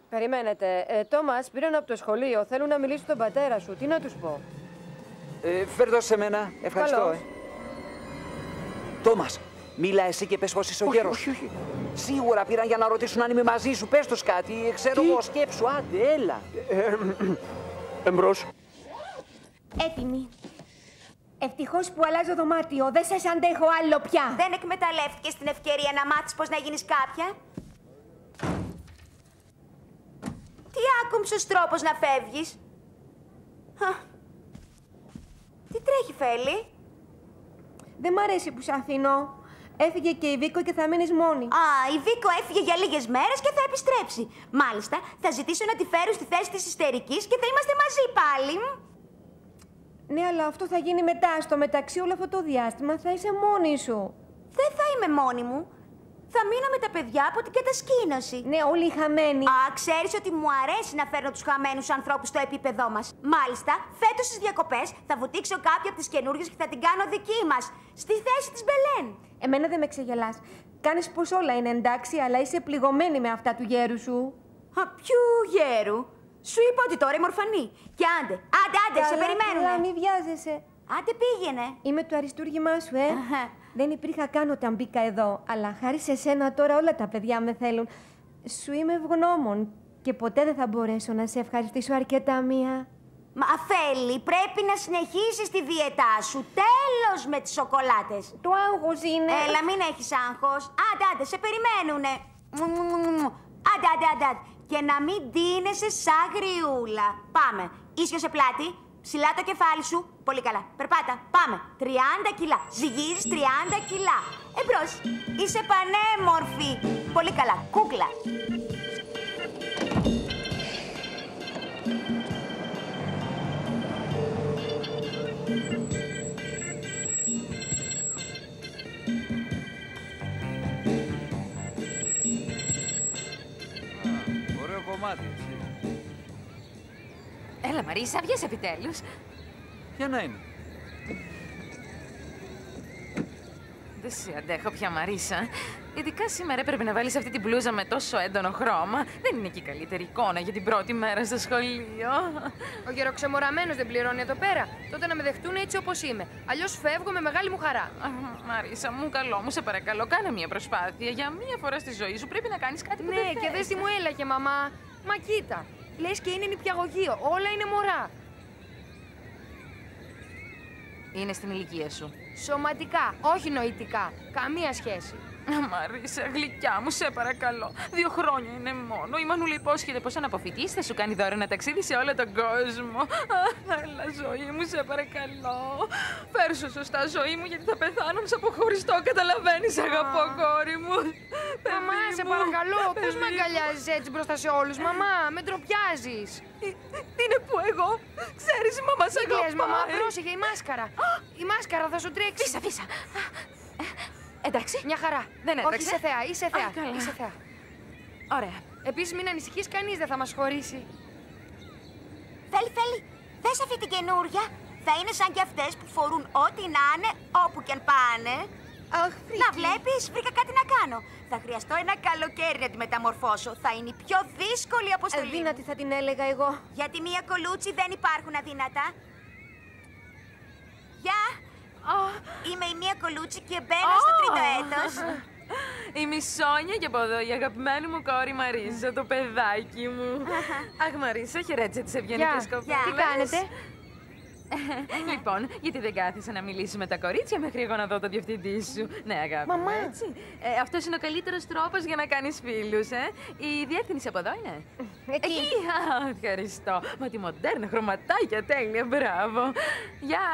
Περιμένετε. Τόμας, πήραν από το σχολείο. Θέλουν να μιλήσουν στον πατέρα σου. Τι να τους πω? Φέρ' το σε μένα. Ευχαριστώ. Τόμας, μίλα εσύ και πες πως είσαι ο γέρος. Όχι. Σίγουρα πήραν για να ρωτήσουν αν είμαι μαζί σου. Πες τους κάτι. Ξέρω εγώ, σκέψου. Άντε, έλα. Εμπρός. Έτοιμη. Ευτυχώς που αλλάζω δωμάτιο. Δεν σας αντέχω άλλο πια. Δεν εκμεταλλεύτηκες την ευκαιρία να μάθεις πώς να γίνεις κάποια. Τι άκομψος τρόπος να φεύγεις. Τι τρέχει, Φέλη? Δεν μ' αρέσει που σ' αφήνω. Έφυγε και η Βίκο και θα μείνεις μόνη. Η Βίκο έφυγε για λίγες μέρες και θα επιστρέψει. Μάλιστα, θα ζητήσω να τη φέρω στη θέση της ιστερικής και θα είμαστε μαζί πάλι. Ναι, αλλά αυτό θα γίνει μετά. Στο μεταξύ, όλο αυτό το διάστημα θα είσαι μόνη σου. Δεν θα είμαι μόνη μου. Θα μείνω με τα παιδιά από την κατασκήνωση. Ναι, όλοι οι χαμένοι. Ξέρεις ότι μου αρέσει να φέρνω τους χαμένους ανθρώπους στο επίπεδό μας. Μάλιστα, φέτος στις διακοπές θα βουτήξω κάποια από τις καινούργιες και θα την κάνω δική μας. Στη θέση της Μπελέν. Εμένα δεν με ξεγελάς. Κάνεις πως όλα είναι εντάξει, αλλά είσαι πληγωμένη με αυτά του γέρου σου. Ποιου γέρου? Σου είπα ότι τώρα είμαι ορφανή. Και άντε, σε περιμένουνε. Καλά, μη βιάζεσαι. Άντε πήγαινε. Είμαι το αριστούργημά σου, Δεν υπήρχα καν όταν μπήκα εδώ, αλλά χάρη σε σένα τώρα όλα τα παιδιά με θέλουν. Σου είμαι ευγνώμων και ποτέ δεν θα μπορέσω να σε ευχαριστήσω αρκετά μία. Μα Φέλη, πρέπει να συνεχίσεις τη διαιτά σου. Τέλος με τις σοκολάτες. Το άγχος είναι. Έλα, μην έχεις άγχος. Άντε, σε περιμένουνε. Άντε. Και να μην ντύνεσαι σαν γριούλα. Πάμε. Ίσιο πλάτη. Ψηλά το κεφάλι σου. Πολύ καλά. Περπάτα. Πάμε. 30 κιλά. Ζυγίζεις 30 κιλά. Εμπρός. Είσαι πανέμορφη. Πολύ καλά. Κούκλα. Ωραίο κομμάτι, εσύ. Έλα, Μαρίσα, βγες επιτέλους. Ποια να είναι? Δεν σε αντέχω πια, Μαρίσα. Ειδικά σήμερα έπρεπε να βάλεις αυτή την μπλούζα με τόσο έντονο χρώμα. Δεν είναι και η καλύτερη εικόνα για την πρώτη μέρα στο σχολείο. Ο γεροξεμοραμένος δεν πληρώνει εδώ πέρα. Τότε να με δεχτούν έτσι όπως είμαι. Αλλιώς φεύγω με μεγάλη μου χαρά. Μαρίσα μου, καλό μου, σε παρακαλώ, κάνε μια προσπάθεια. Για μία φορά στη ζωή σου πρέπει να κάνεις κάτι που δεν θες. Και δεν τι μου έλαγε, μαμά. Μα κοίτα. Λες και είναι νηπιαγωγείο. Όλα είναι μωρά. Είναι στην ηλικία σου. Σωματικά, όχι νοητικά. Καμία σχέση. Μαρίσα, γλυκιά μου, σε παρακαλώ. 2 χρόνια είναι μόνο. Η Μανούλα υπόσχεται πως αν αποφοιτήσεις θα σου κάνει δώρο ένα ταξίδι σε όλο τον κόσμο. Έλα, ζωή μου, σε παρακαλώ. Φέρσου σωστά, ζωή μου, γιατί θα πεθάνω σε αποχωριστώ. Καταλαβαίνεις, αγαπώ, κόρη μου. Μαμά, σε παρακαλώ, πώς με αγκαλιάζεις έτσι μπροστά σε όλους, μαμά, με ντροπιάζεις. Τι είναι που εγώ, ξέρεις, η μαμά σε αγαπάει. Μαμά, πρόσεχε, η μάσκαρα. Η μάσκαρα θα σου τρέξει. Φύσα. Εντάξει. Μια χαρά. Δεν έτρεξε. Όχι, είσαι θεά. Είσαι θεά. Ωραία. Επίσης, μην ανησυχείς, κανείς δεν θα μας χωρίσει. Φέλη, δες αυτή την καινούρια. Θα είναι σαν κι αυτές που φορούν ό,τι να είναι, όπου κι αν πάνε. Να βλέπεις, βρήκα κάτι να κάνω. Θα χρειαστώ ένα καλοκαίρι να τη μεταμορφώσω. Θα είναι η πιο δύσκολη αποστολή. Αδύνατη θα την έλεγα εγώ. Γιατί μία κολούτσι δεν υπάρχουν αδύνατα. Γεια! Είμαι η Μία Κολούτσι και μπαίνω στο 3ο έτος. Είμαι η Σόνια και από εδώ η αγαπημένη μου κόρη Μαρίσα, το παιδάκι μου. Αχ, Μαρίσα, χαιρέτησε τις ευγενικές κοπέλες. Τι κάνετε? Λοιπόν, γιατί δεν κάθισε να μιλήσει με τα κορίτσια μέχρι εγώ να δω το διευθυντή σου. Ναι, αγάπη. Μαμά. Έτσι. Αυτός είναι ο καλύτερος τρόπος για να κάνεις φίλους, Η διεύθυνση από εδώ είναι. Εκεί. Ευχαριστώ. Μα τη μοντέρνα χρωματάκια, τέλεια, μπράβο. Γεια.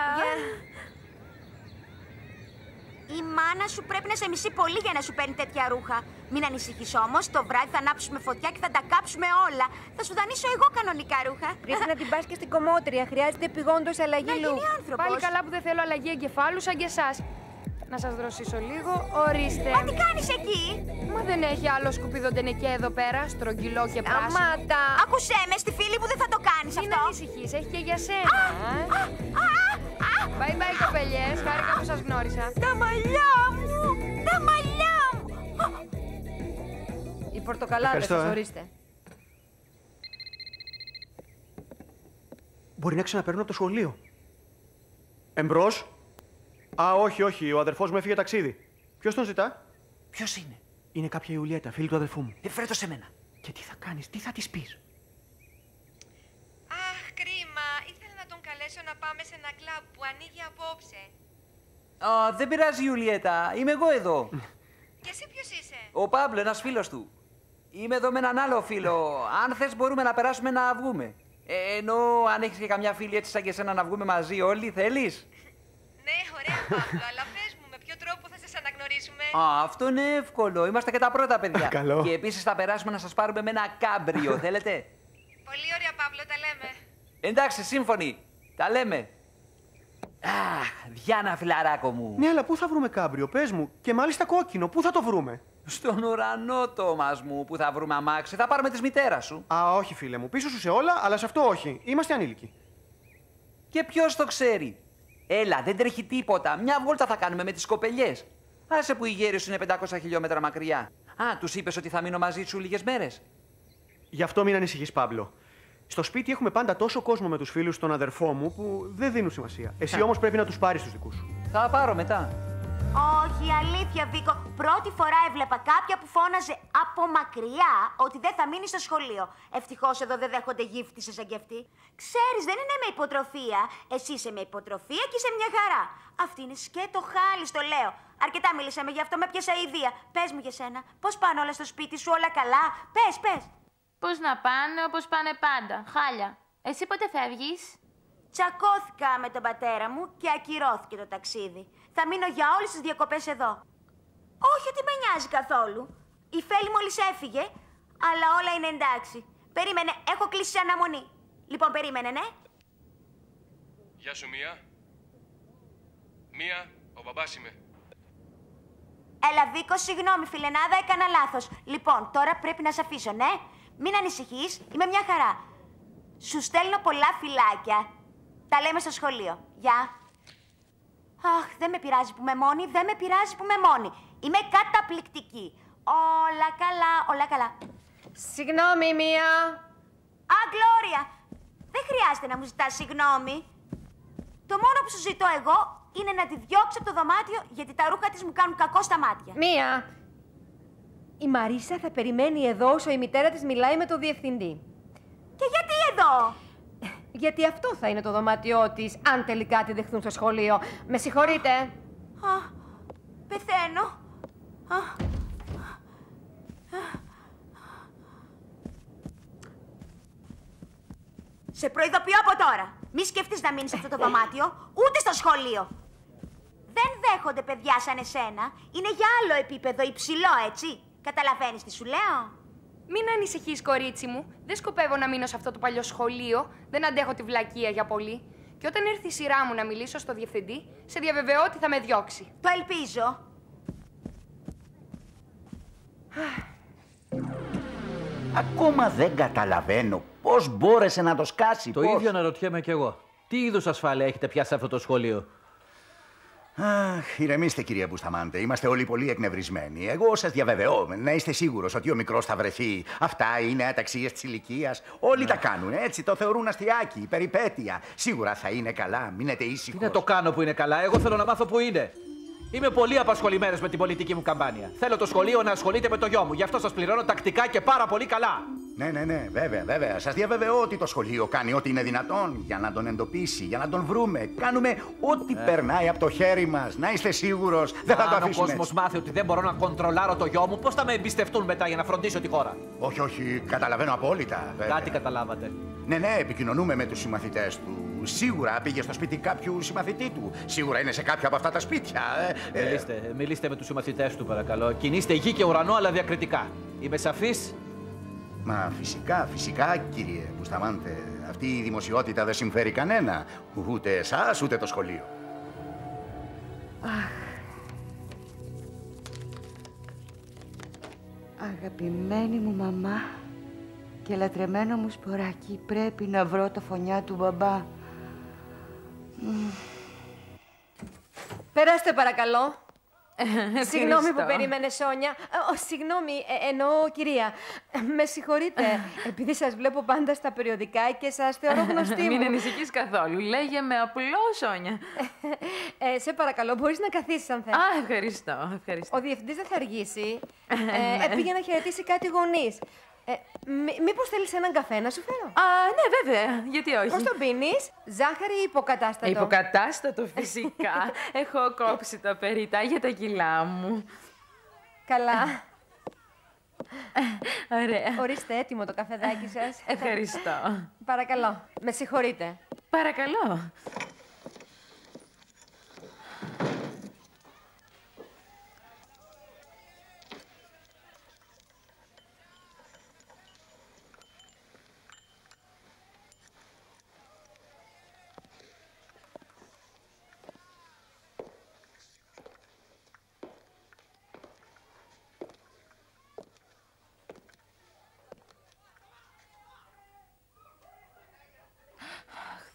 Η μάνα σου πρέπει να σε μισεί πολύ για να σου παίρνει τέτοια ρούχα. Μην ανησυχείς όμως, το βράδυ θα ανάψουμε φωτιά και θα τα κάψουμε όλα. Θα σου δανείσω εγώ κανονικά ρούχα. Πρέπει να την πας και στην κομμότρια. Χρειάζεται επειγόντως αλλαγή look. Πάλι καλά που δεν θέλω αλλαγή εγκεφάλου σαν και εσάς. Να σας δροσίσω λίγο, ορίστε. Μα τι κάνεις εκεί? Μα δεν έχει άλλο σκουπίδο ντενεκέ εδώ πέρα, στρογγυλό και πράσινο. Σταμάτα. Άκουσέ με, στη φίλη μου δεν θα το κάνεις αυτό. Μην ανησυχείς, έχει και για σένα. Bye bye, κοπελιές. Χάρηκα που σας γνώρισα. Τα μαλλιά μου! Τα μαλλιά μου! Οι πορτοκαλάδες σας, ορίστε. Μπορεί να ξαναπαίρνω από το σχολείο. Εμπρός. Α, όχι, ο αδερφός μου έφυγε ταξίδι. Ποιος τον ζητά? Ποιος είναι? Είναι κάποια Ιουλιέτα, φίλη του αδερφού μου. Φέρε το σε μένα. Και τι θα κάνεις, τι θα της πεις? Αχ, κρίμα. Ήθελα να τον καλέσω να πάμε σε ένα κλαμπ που ανοίγει απόψε. Δεν πειράζει, Ιουλιέτα. Είμαι εγώ εδώ. Και εσύ ποιος είσαι? Ο Παύλο, ένας φίλος του. Είμαι εδώ με έναν άλλο φίλο. Αν θες μπορούμε να περάσουμε να βγούμε. Ενώ αν έχεις και καμιά φίλη έτσι σαν και εσένα να βγούμε μαζί όλοι, θέλεις? Ναι, ωραία, Παύλο, αλλά πες μου με ποιο τρόπο θα σας αναγνωρίσουμε. Αυτό είναι εύκολο. Είμαστε και τα πρώτα παιδιά. Καλό. Και επίσης θα περάσουμε να σας πάρουμε με ένα κάμπριο. Θέλετε? Πολύ ωραία, Παύλο, τα λέμε. Εντάξει, σύμφωνοι. Τα λέμε. Διάνα, φιλαράκο μου. Ναι, αλλά πού θα βρούμε κάμπριο, πες μου. Και μάλιστα κόκκινο, πού θα το βρούμε? Στον ουρανό, Τόμας μου, που θα βρούμε αμάξι. Θα πάρουμε της μητέρας σου. Όχι, φίλε μου. Πίσω σου σε όλα, αλλά σε αυτό όχι. Είμαστε ανήλικοι. Και ποιος το ξέρει? Έλα, δεν τρέχει τίποτα. Μια βόλτα θα κάνουμε με τις κοπελιές. Άσε που η γέρη σου είναι 500 χιλιόμετρα μακριά. Τους είπες ότι θα μείνω μαζί σου λίγες μέρες? Γι' αυτό μην ανησυχείς, Παύλο. Στο σπίτι έχουμε πάντα τόσο κόσμο με τους φίλους στον αδερφό μου που δεν δίνουν σημασία. Εσύ όμως πρέπει να τους πάρεις τους δικούς σου. Θα πάρω μετά. Όχι, αλήθεια, Βίκο. Πρώτη φορά έβλεπα κάποια που φώναζε από μακριά ότι δεν θα μείνει στο σχολείο. Ευτυχώς εδώ δεν δέχονται γύφτισες σαν κι αυτή. Ξέρεις, δεν είναι με υποτροφία. Εσύ είσαι με υποτροφία και είσαι μια χαρά. Αυτή είναι σκέτο χάλι, το λέω. Αρκετά μίλησαμε γι' αυτό, με πιάσα ιδέα. Πες μου για σένα, πώς πάνε όλα στο σπίτι σου, όλα καλά? Πες. Πώς να πάνε, όπως πάνε πάντα. Χάλια. Εσύ πότε φεύγεις? Τσακώθηκα με τον πατέρα μου και ακυρώθηκε το ταξίδι. Θα μείνω για όλες τις διακοπές εδώ. Όχι ότι με νοιάζει καθόλου. Η Φέλη μόλις έφυγε, αλλά όλα είναι εντάξει. Περίμενε, έχω κλείσει σε αναμονή. Λοιπόν, περίμενε, ναι. Γεια σου, Μία. Μία, ο μπαμπάς είμαι. Έλα, Βίκο, συγγνώμη, φιλενάδα, έκανα λάθος. Λοιπόν, τώρα πρέπει να σε αφήσω, ναι. Μην ανησυχείς, είμαι μια χαρά. Σου στέλνω πολλά φιλάκια. Τα λέμε στο σχολείο. Γεια. Αχ, δεν με πειράζει που είμαι μόνη, δεν με πειράζει που είμαι μόνη. Είμαι καταπληκτική. Όλα καλά, όλα καλά. Συγγνώμη, Μία. Γλώρια. Δεν χρειάζεται να μου ζητάς συγγνώμη. Το μόνο που σου ζητώ εγώ είναι να τη διώξω από το δωμάτιο γιατί τα ρούχα της μου κάνουν κακό στα μάτια. Μία. Η Μαρίσα θα περιμένει εδώ όσο η μητέρα της μιλάει με τον διευθυντή. Και γιατί εδώ? Γιατί αυτό θα είναι το δωμάτιό της, αν τελικά τη δεχθούν στο σχολείο. Με συγχωρείτε. Πεθαίνω. Σε προειδοποιώ από τώρα. Μη σκεφτείς να μείνεις σε αυτό το δωμάτιο, ούτε στο σχολείο. Δεν δέχονται παιδιά σαν εσένα. Είναι για άλλο επίπεδο, υψηλό, έτσι. Καταλαβαίνεις τι σου λέω? Μην ανησυχείς, κορίτσι μου. Δεν σκοπεύω να μείνω σε αυτό το παλιό σχολείο. Δεν αντέχω τη βλακεία για πολύ. Και όταν έρθει η σειρά μου να μιλήσω στο διευθυντή, σε διαβεβαιώ ότι θα με διώξει. Το ελπίζω. Ακόμα δεν καταλαβαίνω πώς μπόρεσε να το σκάσει. Το ίδιο αναρωτιέμαι κι εγώ. Τι είδους ασφάλεια έχετε πιάσει σε αυτό το σχολείο? Αχ, ηρεμήστε, κυρία Μπουσταμάντε. Είμαστε όλοι πολύ εκνευρισμένοι. Εγώ σας διαβεβαιώ, να είστε σίγουρος ότι ο μικρός θα βρεθεί. Αυτά είναι αταξίες της ηλικίας. Όλοι τα κάνουν, έτσι. Το θεωρούν αστιάκι, περιπέτεια. Σίγουρα θα είναι καλά. Μείνετε ήσυχος. Τι να το κάνω που είναι καλά? Εγώ θέλω να μάθω που είναι. Είμαι πολύ απασχολημένος με την πολιτική μου καμπάνια. Θέλω το σχολείο να ασχολείται με το γιο μου. Γι' αυτό σας πληρώνω τακτικά και πάρα πολύ καλά. Ναι, βέβαια. Σας διαβεβαιώ ότι το σχολείο κάνει ό,τι είναι δυνατόν για να τον εντοπίσει, για να τον βρούμε. Κάνουμε ό,τι περνάει από το χέρι μας. Να είστε σίγουρος, δεν θα το αφήσουμε. Αν ο κόσμος μάθει ότι δεν μπορώ να κοντρολάρω το γιο μου, πώς θα με εμπιστευτούν μετά για να φροντίσω τη χώρα? Όχι, καταλαβαίνω απόλυτα. Βέβαια. Κάτι καταλάβατε. Ναι, επικοινωνούμε με τους συμμαθητές του. Σίγουρα πήγε στο σπίτι κάποιου συμμαθητή του. Σίγουρα είναι σε κάποιο από αυτά τα σπίτια. Μιλήστε με τους συμμαθητές του, παρακαλώ. Κινήστε γη και ουρανό, αλλά διακριτικά. Είμαι σαφής? Μα φυσικά, κύριε Μπουσταμάντε. Αυτή η δημοσιότητα δεν συμφέρει κανένα. Ούτε εσάς, ούτε το σχολείο. Αγαπημένη μου μαμά και λατρεμένο μου σποράκι, πρέπει να βρω το φωνιά του μπαμπά. Περάστε παρακαλώ. Συγγνώμη που περίμενε, Σόνια. Συγγνώμη, εννοώ κυρία. Με συγχωρείτε, επειδή σας βλέπω πάντα στα περιοδικά και σας θεωρώ γνωστή μου. Μην ανησυχείς καθόλου. Λέγε με απλό, Σόνια. Σε παρακαλώ, μπορείς να καθίσεις αν θέλεις. Α, ευχαριστώ. Ο διευθυντής δεν θα αργήσει. Πήγε να χαιρετήσει κάτι γονείς. Μήπως θέλεις έναν καφέ να σου φέρω? Ναι, βέβαια. Γιατί όχι. Πώς τον πίνεις? Ζάχαρη ή υποκατάστατο? Υποκατάστατο, φυσικά. Έχω κόψει τα περιτά για τα κιλά μου. Καλά. Ωραία. Ορίστε, έτοιμο το καφεδάκι σας. Ευχαριστώ. Παρακαλώ. Με συγχωρείτε. Παρακαλώ.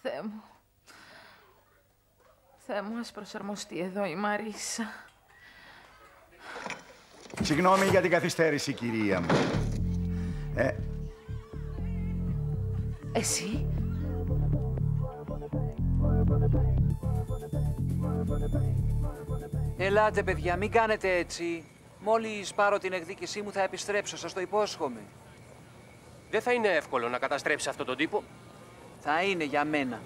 Θεέ μου. Θεέ μου, ας προσαρμοστεί εδώ η Μαρίσα. Συγγνώμη για την καθυστέρηση, κυρία μου. Εσύ? Ελάτε, παιδιά, μην κάνετε έτσι. Μόλις πάρω την εκδίκησή μου θα επιστρέψω, σας το υπόσχομαι. Δεν θα είναι εύκολο να καταστρέψεις αυτόν τον τύπο. Θα είναι για μένα.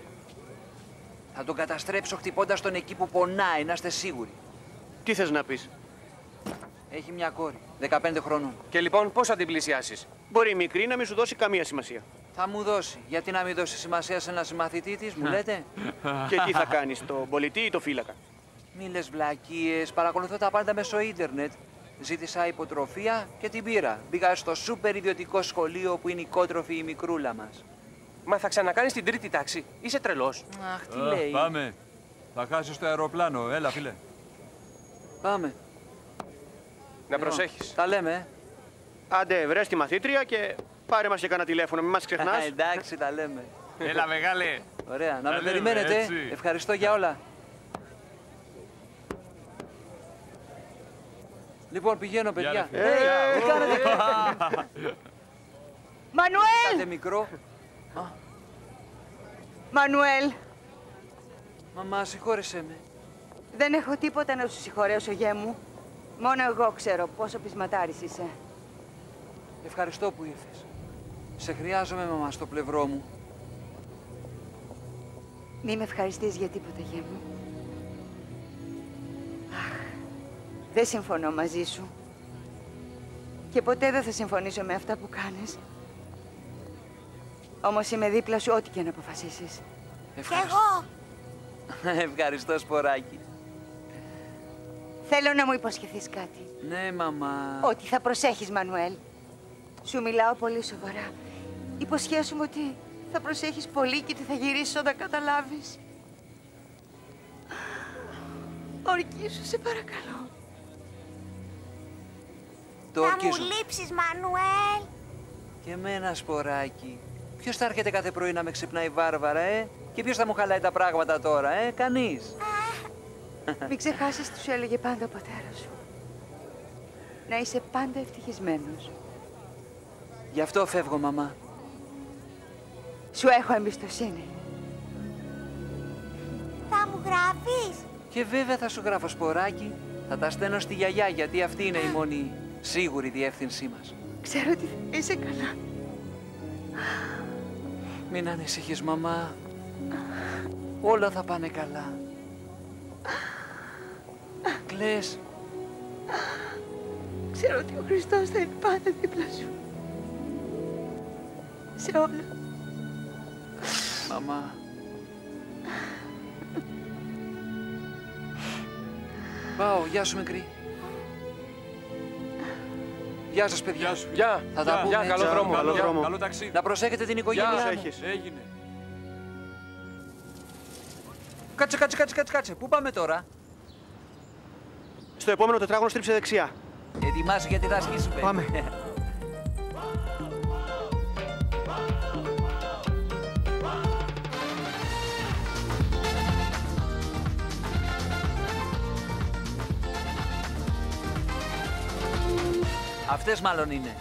Θα τον καταστρέψω χτυπώντας τον εκεί που πονάει, να είστε σίγουροι. Τι θες να πεις? Έχει μια κόρη, 15 χρονών. Και λοιπόν πώς θα την πλησιάσεις? Μπορεί η μικρή να μην σου δώσει καμία σημασία. Θα μου δώσει. Γιατί να μην δώσει σημασία σε ένα συμμαθητή της, μου λέτε? Και τι θα κάνεις, το πολιτή ή το φύλακα? Μη λες βλακίες, παρακολουθώ τα πάντα μέσω ίντερνετ. Ζήτησα υποτροφία και την πήρα. Μπήκα στο σούπερ ιδιωτικό σχολείο που είναι οικότροφη η μικρούλα μας. Μα θα ξανακάνεις την τρίτη τάξη. Είσαι τρελός. Αχ, τι λέει. Πάμε. Θα χάσεις το αεροπλάνο. Έλα, φίλε. Πάμε. Να προσέχεις. Τα λέμε. Άντε, βρες τη μαθήτρια και πάρε μας και κανένα τηλέφωνο. Μην μας ξεχνάς. Εντάξει, τα λέμε. Έλα, μεγάλε. Ωραία, να Τα με λέμε, περιμένετε. έτσι. Ευχαριστώ για όλα. Λοιπόν, πηγαίνω, παιδιά. Τι κάνετε? Μανουέλ! Κάτε μικρό. Μανουέλ! Μαμά, συγχώρεσέ με. Δεν έχω τίποτα να σου συγχωρέσω, γέ μου. Μόνο εγώ ξέρω πόσο πεισματάρης είσαι. Ευχαριστώ που ήρθες. Σε χρειάζομαι, μαμά, στο πλευρό μου. Μη με ευχαριστείς για τίποτα, γέ μου. Αχ, δεν συμφωνώ μαζί σου. Και ποτέ δεν θα συμφωνήσω με αυτά που κάνεις. Όμως είμαι δίπλα σου ό,τι και να αποφασίσεις. Ευχαριστώ. Ευχαριστώ, Σποράκι. Θέλω να μου υποσχεθείς κάτι. Ναι, μαμά. Ότι θα προσέχεις, Μανουέλ. Σου μιλάω πολύ σοβαρά. Υποσχέσου μου ότι θα προσέχεις πολύ και ότι θα γυρίσεις όταν καταλάβεις. Ορκίσου, σε παρακαλώ. Το θα ορκίζω. μου λείψεις, Μανουέλ. Και εμένα, Σποράκι. Ποιος θα έρχεται κάθε πρωί να με ξυπνάει βάρβαρα, Και ποιος θα μου χαλάει τα πράγματα τώρα, Κανείς. Μην ξεχάσεις τι σου έλεγε πάντα ο πατέρας σου. Να είσαι πάντα ευτυχισμένος. Γι' αυτό φεύγω, μαμά. Σου έχω εμπιστοσύνη. Θα μου γράφεις? Και βέβαια θα σου γράφω, Σποράκι. Θα τα στέλνω στη γιαγιά, γιατί αυτή είναι η μόνη σίγουρη διεύθυνσή μας. Ξέρω ότι θα είσαι καλά. Μην ανησυχείς, μαμά. Όλα θα πάνε καλά. Κλαις. Ξέρω ότι ο Χριστός θα είναι πάντα δίπλα σου. Σε όλα. Μαμά. Πάω, γεια σου, μικρή. Γεια σας, παιδιά. Γεια σου. Γεια. Θα τα πούμε. Καλό δρόμο. Καλό δρόμο. Καλό ταξίδι. Να προσέχετε την οικογένειά μου. Έγινε. Κάτσε. Πού πάμε τώρα? Στο επόμενο τετράγωνο στρίψε δεξιά. Ετοιμάσου γιατί θα αρχίσουμε. Πάμε. Αυτές μάλλον είναι.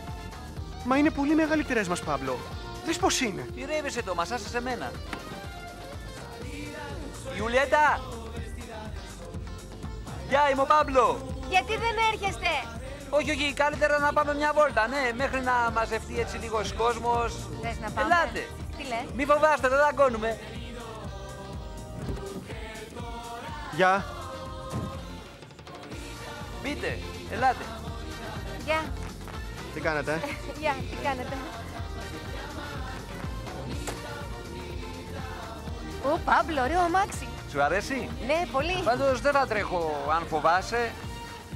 Μα είναι πολύ μεγαλύτερες μας, Παύλο. Δες πώς είναι. Ηρέμησε το, μας άσε σε μένα. Ιουλιέτα! Γεια, είμαι ο Παύλο. Γιατί δεν έρχεστε? Όχι, καλύτερα να πάμε μια βόλτα, ναι, μέχρι να μαζευτεί έτσι λίγος κόσμος. Θες να πάμε? Ελάτε. Τι λες? Μη φοβάστε, δεν δαγκώνουμε. Γεια. Μπείτε, ελάτε. Γεια. Τι κάνετε? Γεια, τι κάνετε? Ω, Παύλο, ωραίο αμάξι. Σου αρέσει? Ναι, πολύ. Πάντως δεν θα τρέχω αν φοβάσαι.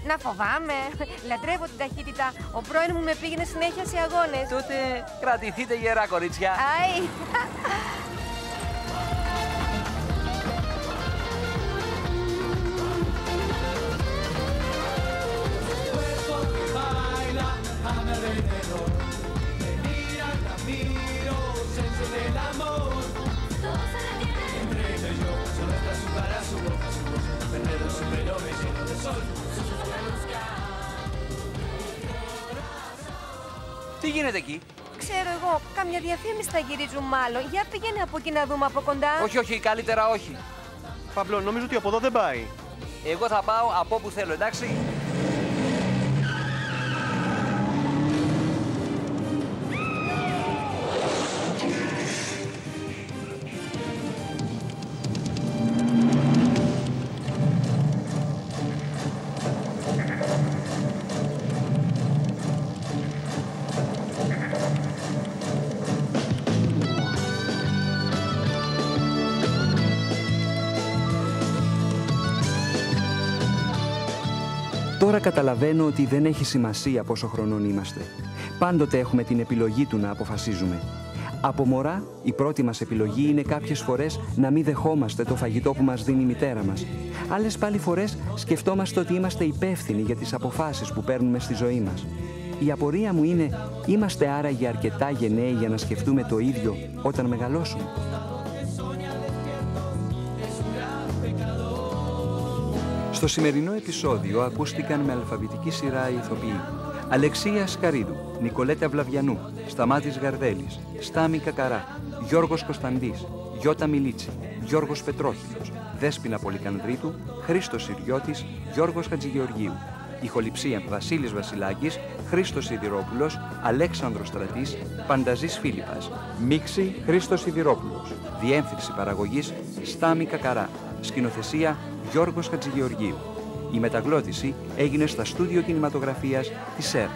Να φοβάμαι. Λατρεύω την ταχύτητα. Ο πρώην μου με πήγαινε συνέχεια σε αγώνες. Τότε κρατηθείτε γερά, κορίτσια. Άι. Τι γίνεται εκεί? Ξέρω εγώ, κάμια διαφήμιση θα γυρίζουν μάλλον. Για πήγαινε από εκεί να δούμε από κοντά. Όχι, καλύτερα όχι. Παύλο, νομίζω ότι από εδώ δεν πάει. Εγώ θα πάω από όπου θέλω, εντάξει. Τώρα καταλαβαίνω ότι δεν έχει σημασία πόσο χρονών είμαστε. Πάντοτε έχουμε την επιλογή του να αποφασίζουμε. Από μωρά, η πρώτη μας επιλογή είναι κάποιες φορές να μην δεχόμαστε το φαγητό που μας δίνει η μητέρα μας. Άλλες πάλι φορές σκεφτόμαστε ότι είμαστε υπεύθυνοι για τις αποφάσεις που παίρνουμε στη ζωή μας. Η απορία μου είναι, είμαστε άραγε αρκετά γενναίοι για να σκεφτούμε το ίδιο όταν μεγαλώσουμε? Στο σημερινό επεισόδιο ακούστηκαν με αλφαβητική σειρά οι ηθοποιοί Αλεξία Ασκαρίδου, Νικολέτα Βλαβιανού, Σταμάτης Γαρδέλης, Στάμι Κακαρά, Γιώργος Κωνσταντής, Γιώτα Μιλίτσι, Γιώργος Πετρόχυλος, Δέσποινα Πολυκανδρίτου, Χρήστος Συριώτης, Γιώργος Χατζηγεωργίου. Ηχοληψία Βασίλης Βασιλάκης, Χρήστος Σιδηρόπουλος, Αλέξανδρος Στρατής, Πανταζής Φίλιππας. Μίξη Χρήστος Σιδηρόπουλος. Διεύθυνση παραγωγής Στάμι Κακαρά. Σκηνοθεσία Γιώργος Χατζηγεωργίου. Η μεταγλώτηση έγινε στα στούντιο κινηματογραφίας της ΕΡΤ.